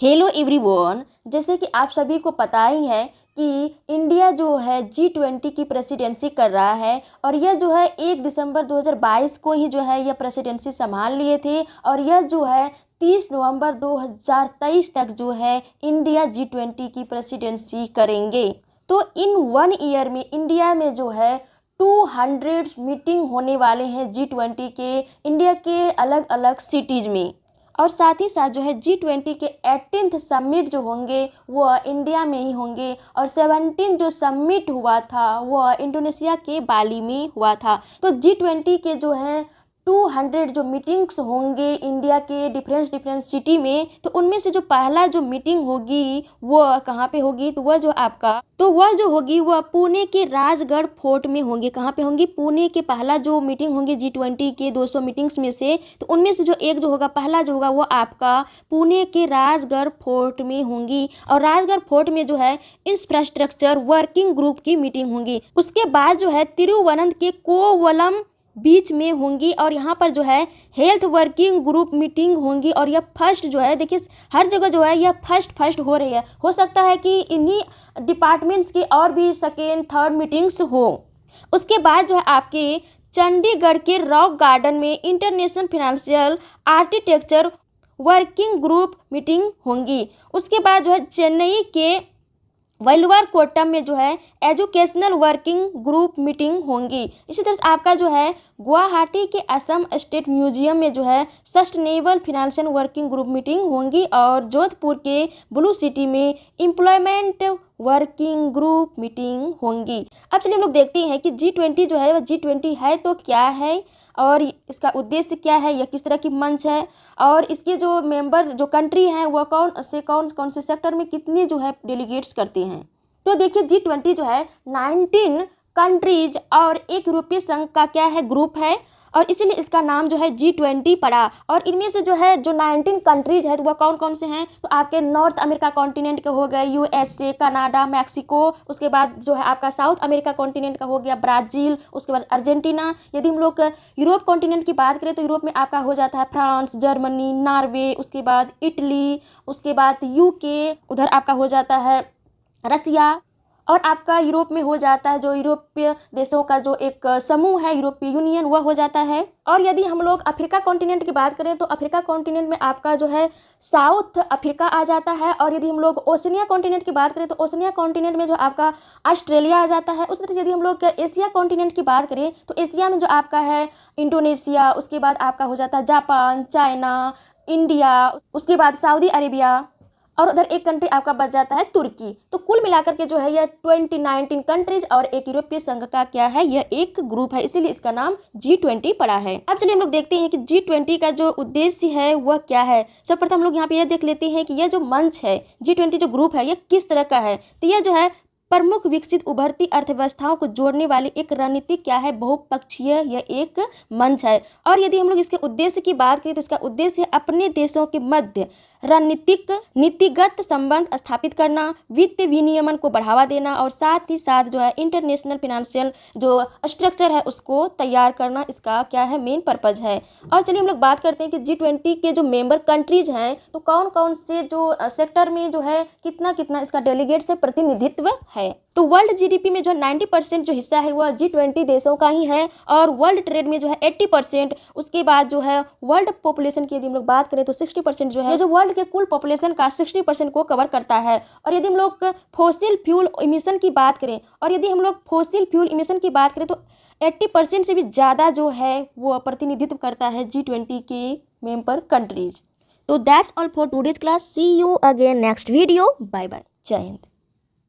Hello everyone, जैसे कि आप सभी को पता ही है कि इंडिया जो है G20 की प्रेसिडेंसी कर रहा है और यह जो है 1 दिसंबर 2022 को ही जो है यह प्रेसिडेंसी संभाल लिए थे और यह जो है 30 नवंबर 2023 तक जो है इंडिया G20 की प्रेसिडेंसी करेंगे। तो इन 1 ईयर में इंडिया में जो है 200 मीटिंग होने वाले हैं G20 के इंडिया के अलग अलग सिटीज़ में। और साथ ही साथ जो है G20 के 18th समिट जो होंगे वह इंडिया में ही होंगे और 17 जो समिट हुआ था वह इंडोनेशिया के बाली में हुआ था। तो G20 के जो है 200 जो मीटिंग्स होंगे इंडिया के डिफरेंट सिटी में, तो उनमें से जो पहला जो मीटिंग होगी वह कहाँ पे होगी, तो वह जो होगी वह पुणे के राजगढ़ फोर्ट में होंगे। कहाँ पे होंगी? पुणे के पहला जो मीटिंग होंगे G20 के 200 मीटिंग्स में से, तो उनमें से जो एक जो होगा पहला जो होगा वो आपका पुणे के राजगढ़ फोर्ट में होंगी। और राजगढ़ फोर्ट में जो है इंफ्रास्ट्रक्चर वर्किंग ग्रुप की मीटिंग होंगी। उसके बाद जो है तिरुवनंत के कोवलम बीच में होंगी और यहाँ पर जो है हेल्थ वर्किंग ग्रुप मीटिंग होंगी। और यह फर्स्ट जो है, देखिए हर जगह जो है यह फर्स्ट हो रही है। हो सकता है कि इन्हीं डिपार्टमेंट्स की और भी सेकेंड थर्ड मीटिंग्स हो। उसके बाद जो है आपके चंडीगढ़ के रॉक गार्डन में international financial architecture working group meeting होंगी। उसके बाद जो है चेन्नई के वेलुवर कोट्टम में जो है एजुकेशनल वर्किंग ग्रुप मीटिंग होंगी। इसी तरह से आपका जो है गुवाहाटी के असम स्टेट म्यूजियम में जो है sustainable financial working group meeting होंगी। और जोधपुर के ब्लू सिटी में एम्प्लॉयमेंट वर्किंग ग्रुप मीटिंग होंगी। अब चलिए हम लोग देखते हैं कि G20 जो है वह G20 है तो क्या है और इसका उद्देश्य क्या है, यह किस तरह की मंच है और इसके जो मेंबर जो कंट्री हैं वह कौन से सेक्टर में कितने जो है डेलीगेट्स करते हैं। तो देखिए G20 जो है 19 कंट्रीज और एक यूरोपीय संघ का क्या है ग्रुप है और इसीलिए इसका नाम जो है G20 पड़ा। और इनमें से जो है जो 19 कंट्रीज है तो वह कौन कौन से हैं, तो आपके नॉर्थ अमेरिका कॉन्टिनेंट के हो गए USA, कनाडा, मैक्सिको। उसके बाद जो है आपका साउथ अमेरिका कॉन्टिनेंट का हो गया ब्राज़ील, उसके बाद अर्जेंटीना। यदि हम लोग यूरोप कॉन्टिनेंट की बात करें तो यूरोप में आपका हो जाता है फ्रांस, जर्मनी, नॉर्वे, उसके बाद इटली, उसके बाद UK, उधर आपका हो जाता है रसिया। और आपका यूरोप में हो जाता है जो यूरोपीय देशों का जो एक समूह है यूरोपीय यूनियन, वह हो जाता है। और यदि हम लोग अफ्रीका कॉन्टिनेंट की बात करें तो अफ्रीका कॉन्टिनेंट में आपका जो है साउथ अफ्रीका आ जाता है। और यदि हम लोग ओशनिया कॉन्टिनेंट की बात करें तो ओशनिया कॉन्टिनेंट में जो आपका ऑस्ट्रेलिया आ जाता है। उसी तरह से यदि हम लोग एशिया कॉन्टिनेंट की बात करें तो एशिया में जो आपका है इंडोनेशिया, उसके बाद आपका हो जाता है जापान, चाइना, इंडिया, उसके बाद सऊदी अरेबिया और उधर एक कंट्री आपका बच जाता है तुर्की। तो कुल मिलाकर के जो है यह 19 कंट्रीज और एक यूरोपीय संघ का क्या है, यह एक ग्रुप है, इसीलिए इसका नाम G20 पड़ा है। अब चलिए हम लोग देखते हैं कि G20 का जो उद्देश्य है वह क्या है। सर्वप्रथम हम लोग यहाँ पे यह देख लेते हैं कि यह जो मंच है G20 जो ग्रुप है यह किस तरह का है। तो यह जो है प्रमुख विकसित उभरती अर्थव्यवस्थाओं को जोड़ने वाली एक रणनीति क्या है, बहुपक्षीय यह एक मंच है। और यदि हम लोग इसके उद्देश्य की बात करें तो इसका उद्देश्य है अपने देशों के मध्य रणनीतिक नीतिगत संबंध स्थापित करना, वित्तीय विनियमन को बढ़ावा देना और साथ ही साथ जो है इंटरनेशनल फाइनेंशियल जो स्ट्रक्चर है उसको तैयार करना, इसका क्या है मेन पर्पज है। और चलिए हम लोग बात करते हैं कि G20 के जो मेंबर कंट्रीज हैं तो कौन कौन से जो सेक्टर में जो है कितना कितना इसका डेलीगेट से प्रतिनिधित्व है। तो वर्ल्ड GDP में जो 90% जो हिस्सा है वह G20 देशों का ही है और वर्ल्ड ट्रेड में जो है 80%। उसके बाद जो है वर्ल्ड पॉपुलेशन की यदि हम लोग बात करें तो 60% जो है जो वर्ल्ड के कुल पॉपुलेशन का 60% को कवर करता है। और यदि हम लोग फॉसिल फ्यूल इमिशन की बात करें की बात करें तो 80% से भी ज़्यादा जो है वो प्रतिनिधित्व करता है G20 के मेंबर कंट्रीज। तो that's all for today's class. See you again next video. Bye bye. जय हिंद।